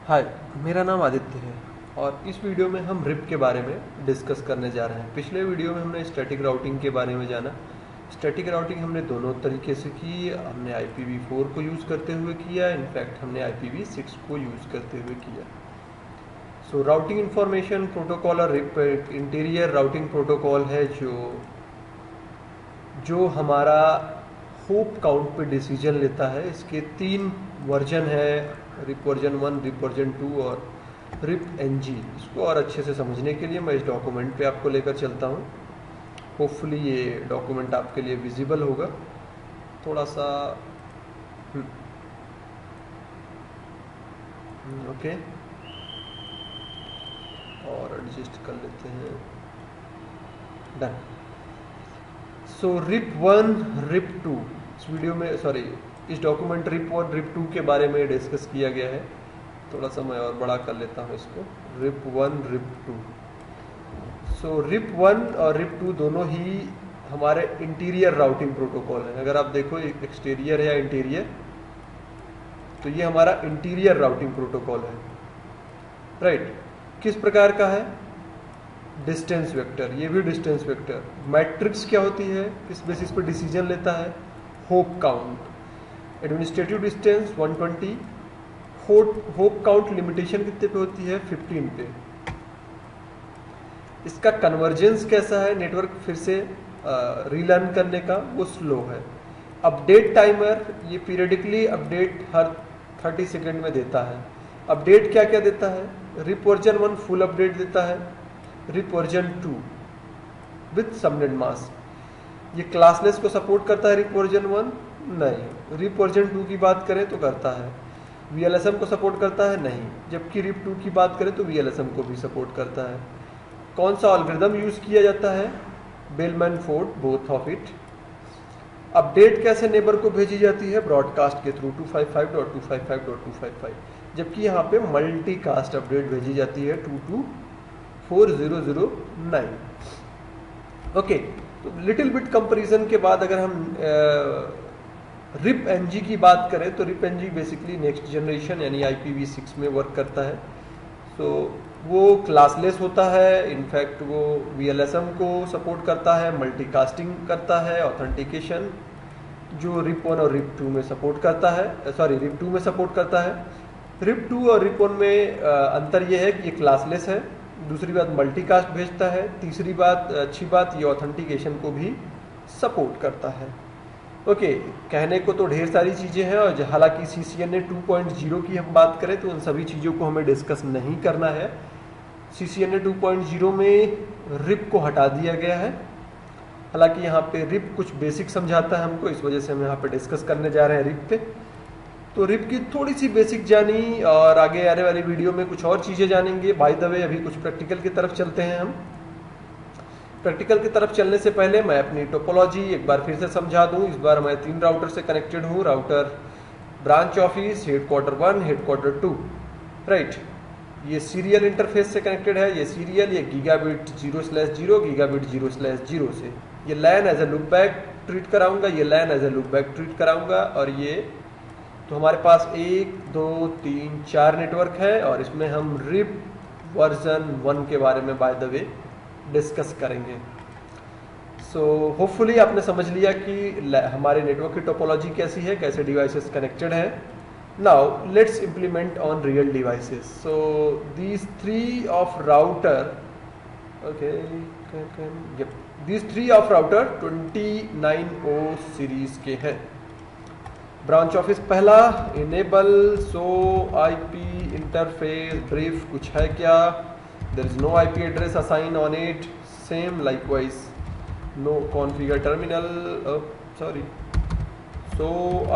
हाय, मेरा नाम आदित्य है और इस वीडियो में हम रिप के बारे में डिस्कस करने जा रहे हैं। पिछले वीडियो में हमने स्टैटिक राउटिंग के बारे में जाना। स्टैटिक राउटिंग हमने दोनों तरीके से की। हमने IPv4 को यूज़ करते हुए किया, इनफैक्ट हमने IPv6 को यूज़ करते हुए किया। सो राउटिंग इंफॉर्मेशन प्रोटोकॉल और रिप इंटीरियर राउटिंग प्रोटोकॉल है जो हमारा होप काउंट पे डिसीजन लेता है। इसके 3 वर्जन है, रिप वर्जन 1, रिप वर्जन 2 और रिप NG। इसको और अच्छे से समझने के लिए मैं इस डॉक्यूमेंट पे आपको लेकर चलता हूँ। होपफुली ये डॉक्यूमेंट आपके लिए विजिबल होगा। थोड़ा सा ओके, और एडजस्ट कर लेते हैं। डन। सो रिप 1, रिप 2 इस वीडियो में, सॉरी, इस डॉक्यूमेंट रिप 1, रिप 2 के बारे में डिस्कस किया गया है। थोड़ा सा मैं और बड़ा कर लेता हूँ इसको, रिप 1, रिप 2। सो रिप 1 और रिप 2 दोनों ही हमारे इंटीरियर राउटिंग प्रोटोकॉल हैं। अगर आप देखो एक्सटीरियर है या इंटीरियर, तो ये हमारा इंटीरियर राउटिंग प्रोटोकॉल है, राइट। किस प्रकार का है? डिस्टेंस वेक्टर, ये भी डिस्टेंस वेक्टर। मैट्रिक्स क्या होती है, किस बेसिस पे डिसीजन लेता है? Hope count. Administrative distance 120, hope count limitation कितने पे होती है? 15 पे। इसका कन्वर्जेंस कैसा है? नेटवर्क फिर से रीलर्न करने का, वो स्लो है। अपडेट टाइमर, ये पीरियडिकली अपडेट हर 30 सेकेंड में देता है। अपडेट क्या क्या देता है? रिप वर्जन 1 फुल अपडेट देता है, RIP version 2 with subnet mask. ये क्लासलेस को सपोर्ट करता है रिप वर्जन 1? नहीं। रिप वर्जन 2 की बात करें तो करता है। VLSM को सपोर्ट करता है? नहीं। जबकि रिप 2 की बात करें तो VLSM को भी सपोर्ट करता है। कौन सा एल्गोरिथम यूज किया जाता है? Bellman Ford, both of it. Update कैसे नेबर को भेजी जाती है? ब्रॉडकास्ट के थ्रू 255.255.255, जबकि यहाँ पे मल्टी कास्ट अपडेट भेजी जाती है 2240009। ओके, तो लिटिल बिट कंपैरिजन के बाद अगर हम रिप NG की बात करें तो RIP NG basically next generation यानी IPv6 में वर्क करता है। सो वो क्लासलेस होता है, इनफैक्ट वो VLSM को सपोर्ट करता है, मल्टीकास्टिंग करता है, ऑथेंटिकेशन जो रिप 1 और रिप 2 में सपोर्ट करता है, सॉरी रिप 2 में सपोर्ट करता है। रिप 2 और रिप 1 में अंतर यह है कि ये क्लासलेस है। दूसरी बात मल्टीकास्ट भेजता है। तीसरी बात, अच्छी बात, ये ऑथेंटिकेशन को भी सपोर्ट करता है। ओके, कहने को तो ढेर सारी चीज़ें हैं, और हालांकि CCNA 2.0 की हम बात करें तो उन सभी चीज़ों को हमें डिस्कस नहीं करना है। CCNA 2.0 में रिप को हटा दिया गया है। हालांकि यहाँ पे रिप कुछ बेसिक समझाता है हमको, इस वजह से हम यहाँ पे डिस्कस करने जा रहे हैं रिप पे। तो रिप की थोड़ी सी बेसिक जानी, और आगे आने वाली वीडियो में कुछ और चीज़ें जानेंगे। बाय द वे, अभी कुछ प्रैक्टिकल की तरफ चलते हैं हम। प्रैक्टिकल की तरफ चलने से पहले मैं अपनी टोपोलॉजी एक बार फिर से समझा दूं। इस बार मैं 3 राउटर से कनेक्टेड हूं। Router branch office, headquarter 1, headquarter 2, right. ये सीरियल इंटरफेस से कनेक्टेड है। ये सीरियल, ये गीगाबिट 0/0, गीगाबिट 0/0 से। ये लैन एज ए लूपबैक ट्रीट कराऊंगा, ये लैन एज ए लूपबैक ट्रीट कराऊंगा। और ये तो हमारे पास 1, 2, 3, 4 नेटवर्क है, और इसमें हम रिप वर्जन 1 के बारे में बाय द वे डिस्कस करेंगे। सो होपफुली आपने समझ लिया कि हमारे नेटवर्क की टोपोलॉजी कैसी है, कैसे डिवाइसेस कनेक्टेड है। Now let's implement on real devices. So these 3 of router, okay, these 3 of router 29O series के हैं। ब्रांच ऑफिस पहला, इनेबल सो IP इंटरफेस ब्रीफ, कुछ है क्या? There is no IP address assigned on it. Same likewise, no configure terminal. Sorry. So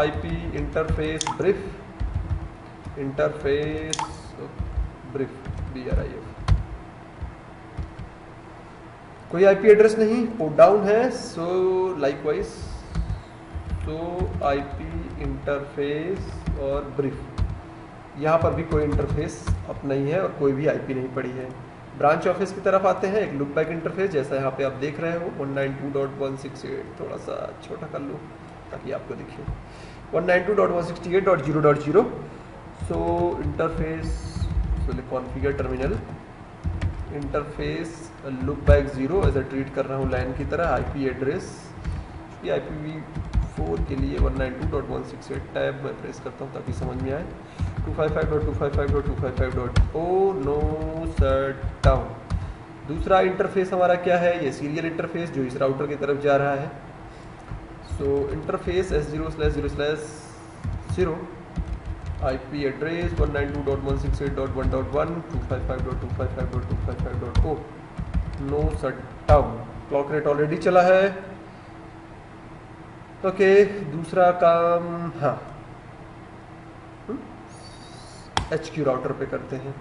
IP interface brief, interface brief, BRIF. कोई IP address नहीं, port down है। So likewise, so IP interface और brief, यहाँ पर भी कोई interface up नहीं है और कोई भी IP नहीं पड़ी है। ब्रांच ऑफिस की तरफ आते हैं। एक लूपबैक इंटरफेस, जैसा यहाँ पे आप देख रहे हो, 192.168, थोड़ा सा छोटा कर लूँ ताकि आपको दिखे, 192.168.0.0। सो इंटरफेस पहले configure terminal interface look back 0 ऐसा ट्रीट कर रहा हूँ लाइन की तरह। आईपी एड्रेस IPv4 के लिए 192.168 टैब मैं प्रेस करता हूँ ताकि समझ में आए। 255.255.255.0 नो शट डाउन। दूसरा इंटरफेस हमारा क्या है, ये सीरियल इंटरफेस जो इस राउटर की तरफ जा रहा है। So interface S0/0/0 IP address 192.168.1.1 255.255.255.0 no shut down. Clock rate already चला है। ओके दूसरा काम हाँ HQ राउटर पे करते हैं।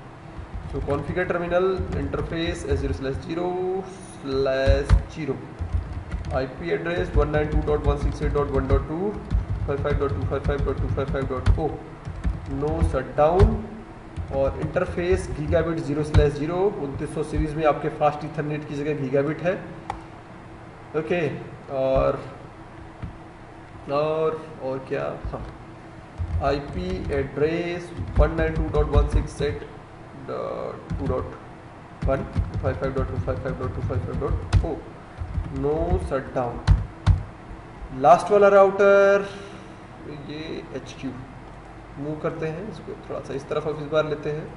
तो configure terminal interface S0/0/0 IP address 192.168.1.2 255.255.255.0 no shut down. और इंटरफेस गीगाबिट 0/0 2900 सीरीज में आपके फास्ट इथरनेट की जगह गीगाबिट है। ओके और क्या हाँ IP address 192.168.2.1 255.255.255.0 no shut down. Last वाला राउटर ये HQ मूव करते हैं, इसको थोड़ा सा इस तरफ इस बार लेते हैं।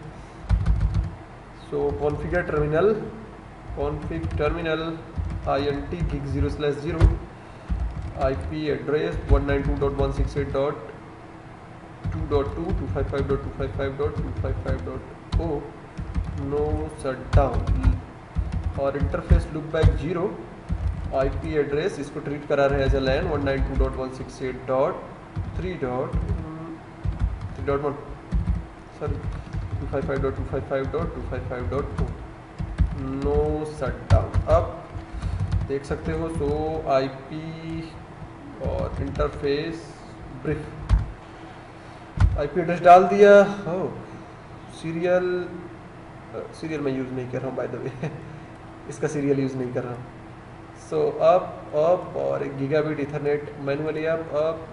So configure terminal INT gig 0/0 IP address 192.168.2.2 255.255.255.0 no shut down. और interface look back 0 IP address इसको ट्रीट करा रहे हैं as a LAN 192.168.3.1 sorry 255.255.255.0 no shut down. अब देख सकते हो सो IP और इंटरफेस ब्रीफ IP एड्रेस डाल दिया। सीरियल मैं यूज़ नहीं कर रहा हूँ बाय द वे इसका सीरियल यूज़ नहीं कर रहा हूँ। सो अप और एक गीगाबिट इथरनेट मैनुअली अप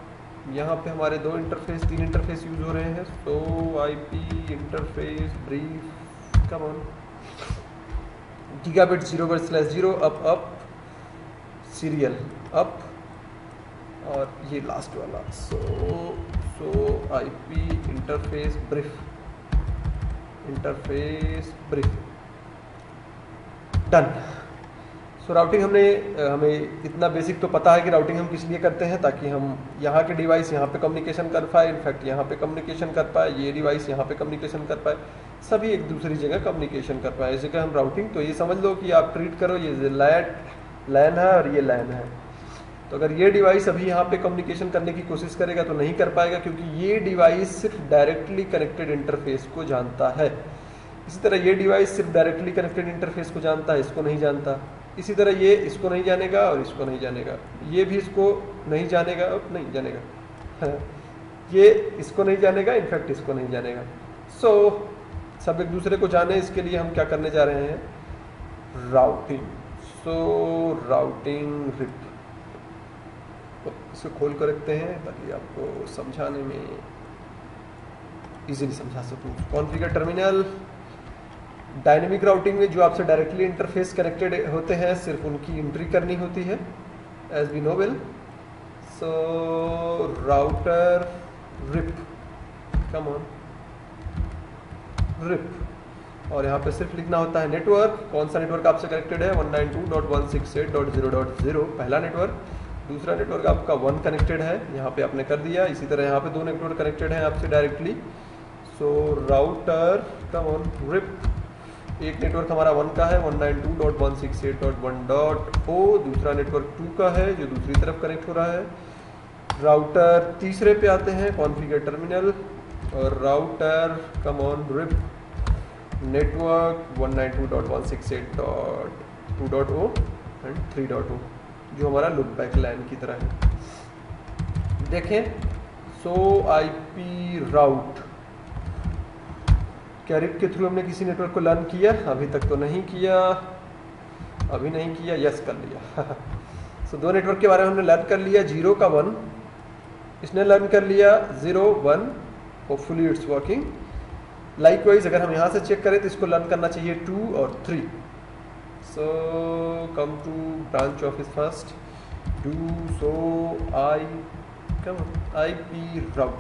यहाँ पे हमारे तीन इंटरफेस यूज़ हो रहे हैं। So IP interface brief come on gigabit 0/0 up serial up और ये लास्ट वाला सो IP इंटरफेस ब्रीफ डन। सो राउटिंग हमें इतना बेसिक तो पता है कि राउटिंग हम किस लिए करते हैं, ताकि हम यहाँ के डिवाइस यहाँ पे कम्युनिकेशन कर पाए, इनफैक्ट यहाँ पे कम्युनिकेशन कर पाए, ये डिवाइस यहाँ पे कम्युनिकेशन कर पाए, सभी एक दूसरी जगह कम्युनिकेशन कर पाए। इसे हम राउटिंग तो ये समझ लो कि आप ट्रीट करो ये लैन है और ये लैन है। तो अगर ये डिवाइस अभी यहाँ पे कम्युनिकेशन करने की कोशिश करेगा तो नहीं कर पाएगा, क्योंकि ये डिवाइस सिर्फ डायरेक्टली कनेक्टेड इंटरफेस को जानता है। इसी तरह ये डिवाइस सिर्फ डायरेक्टली कनेक्टेड इंटरफेस को जानता है, इसको नहीं जानता। इसी तरह ये इसको नहीं जानेगा और इसको नहीं जानेगा, ये भी इसको नहीं जानेगा और नहीं जानेगा ये इसको नहीं जानेगा, इनफैक्ट इसको नहीं जानेगा। सो सब एक दूसरे को जाने, इसके लिए हम क्या करने जा रहे हैं, राउटिंग। सो राउटिंग रिप इसको खोल कर रखते हैं ताकि आपको समझाने में इजीली समझा सकूं। कॉन्फ़िगर टर्मिनल डायनेमिक राउटिंग में जो आपसे डायरेक्टली इंटरफेस कनेक्टेड होते हैं सिर्फ उनकी एंट्री करनी होती है as we know well. So router RIP come on RIP, और यहाँ पे सिर्फ लिखना होता है नेटवर्क, कौन सा नेटवर्क आपसे कनेक्टेड है 192.168.0.0 पहला नेटवर्क। दूसरा नेटवर्क आपका 1 कनेक्टेड है, यहाँ पे आपने कर दिया। इसी तरह यहाँ पे 2 नेटवर्क कनेक्टेड हैं आपसे directly. So router come on RIP, एक नेटवर्क हमारा 1 का है 192.168.1.0, दूसरा नेटवर्क 2 का है जो दूसरी तरफ कनेक्ट हो रहा है। राउटर तीसरे पे आते हैं कॉन्फ़िगर टर्मिनल, और router come on RIP network 192.168.2.0 and 3.0 जो हमारा लुक बैक लाइन की तरह है। देखें सो IP राउट क्या रिप के थ्रू हमने किसी नेटवर्क को लर्न किया? अभी तक तो नहीं किया, यस कर लिया सो 2 नेटवर्क के बारे में हमने लर्न कर लिया, 0 का 1 इसने लर्न कर लिया, 0 1 होपफुली इट्स वर्किंग। लाइकवाइज अगर हम यहाँ से चेक करें तो इसको लर्न करना चाहिए 2 और 3. So come to branch office first, do so IP route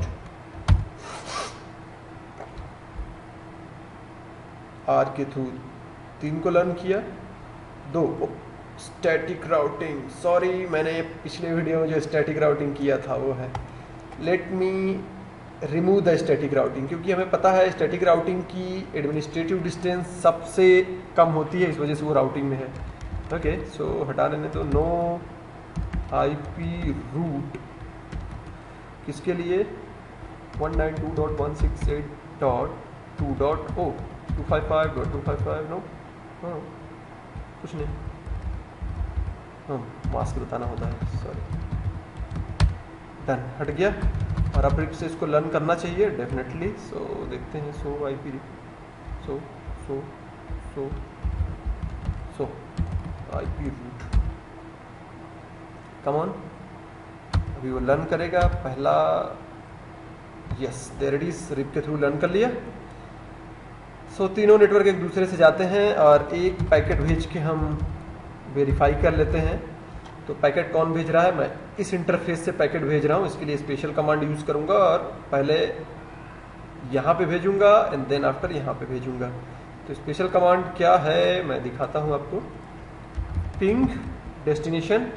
R के थ्रू 3 को लर्न किया. 2 स्टैटिक राउटिंग, सॉरी मैंने पिछले वीडियो में जो स्टैटिक राउटिंग किया था वो है. Let me remove the static routing, क्योंकि हमें पता है स्टैटिक राउटिंग की एडमिनिस्ट्रेटिव डिस्टेंस सबसे कम होती है, इस वजह से वो राउटिंग में है. ओके, सो हटा लेने तो नो IP रूट किसके लिए 192.168.2.0 255.255. नो कुछ नहीं, मास्क बताना होता है, सॉरी. डन, हट गया. और अब रिप से इसको लर्न करना चाहिए डेफिनेटली. सो देखते हैं. So IP so IP route, come on. अभी वो लर्न करेगा. पहला yes, there it is, RIP के थ्रू लर्न कर लिया. सो तीनों नेटवर्क एक दूसरे से जाते हैं और एक पैकेट भेज के हम वेरीफाई कर लेते हैं. तो पैकेट कौन भेज रहा है? मैं इस इंटरफेस से पैकेट भेज रहा हूँ. इसके लिए स्पेशल कमांड यूज़ करूँगा और पहले यहाँ पे भेजूँगा एंड देन आफ्टर यहाँ पे भेजूँगा. तो स्पेशल कमांड क्या है मैं दिखाता हूँ आपको. पिंग डेस्टिनेशन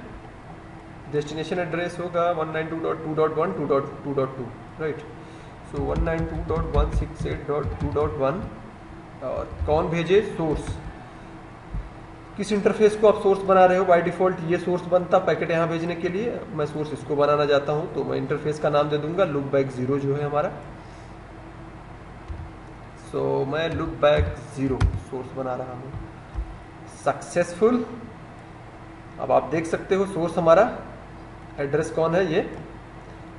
एड्रेस होगा 192.2.1 राइट. सो 192.168.2.1 और कौन भेजे? सोर्स. किस इंटरफेस को आप सोर्स बना रहे हो? बाय डिफॉल्ट ये सोर्स बनता पैकेट यहाँ भेजने के लिए. मैं सोर्स इसको बनाना चाहता हूँ तो मैं इंटरफेस का नाम दे दूंगा लुकबैक 0 जो है हमारा. सो मैं लुकबैक 0 सोर्स बना रहा हूँ. सक्सेसफुल. अब आप देख सकते हो सोर्स हमारा एड्रेस कौन है ये.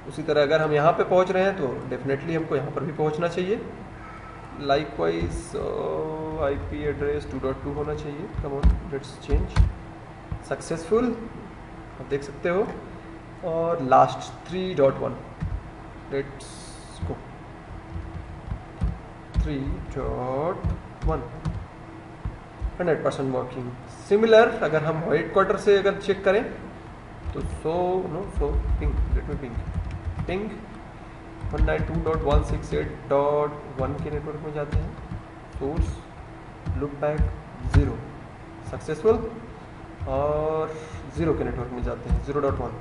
उसी तरह अगर हम यहाँ पे पहुँच रहे हैं तो डेफिनेटली हमको यहाँ पर भी पहुँचना चाहिए. लाइकवाइज IP एड्रेस 2.2 होना चाहिए. Come on, let's change. Successful, आप देख सकते हो. और last 3.1, let's go. 3.1 100% working. Similar अगर हम हेडक्वार्टर से अगर चेक करें तो पिंग, लेट मी पिंग 192.168.1 के नेटवर्क में जाते हैं. सोर्स लुकबैक 0 सक्सेसफुल और 0 के नेटवर्क में जाते हैं 0.1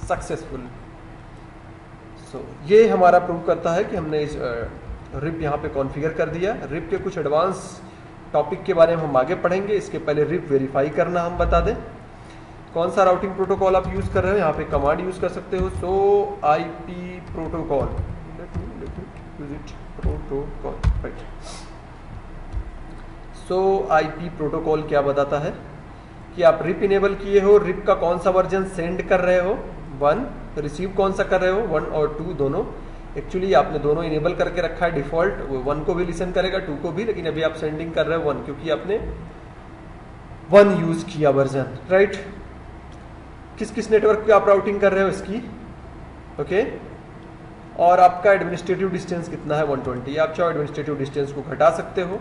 सक्सेसफुल. सो ये हमारा प्रूव करता है कि हमने इस रिप यहाँ पे कॉन्फ़िगर कर दिया. रिप के कुछ एडवांस टॉपिक के बारे में हम आगे पढ़ेंगे. इसके पहले रिप वेरीफाई करना हम बता दें. कौन सा राउटिंग प्रोटोकॉल आप यूज़ कर रहे हो? यहाँ पे कमांड यूज़ कर सकते हो. So IP protocol, use it protocol right. So IP protocol क्या बताता है कि आप रिप इनेबल किए हो. रिप का कौन सा वर्जन सेंड कर रहे हो? 1. रिसीव कौन सा कर रहे हो? 1 और 2 दोनों. एक्चुअली आपने दोनों इनेबल करके रखा है डिफॉल्ट. 1 को भी लिसन करेगा, 2 को भी, लेकिन अभी आप सेंडिंग कर रहे हो 1 क्योंकि आपने 1 यूज किया वर्जन राइट. किस किस नेटवर्क पे आप राउटिंग कर रहे हो इसकी. ओके. और आपका एडमिनिस्ट्रेटिव डिस्टेंस कितना है? 120. आप चाहो एडमिनिस्ट्रेटिव डिस्टेंस को घटा सकते हो.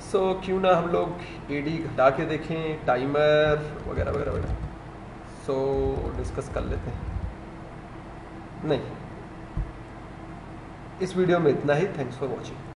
सो क्यों ना हम लोग AD घटा के देखें, टाइमर वगैरह वगैरह वगैरह. सो डिस्कस कर लेते हैं. नहीं, इस वीडियो में इतना ही. Thanks for watching.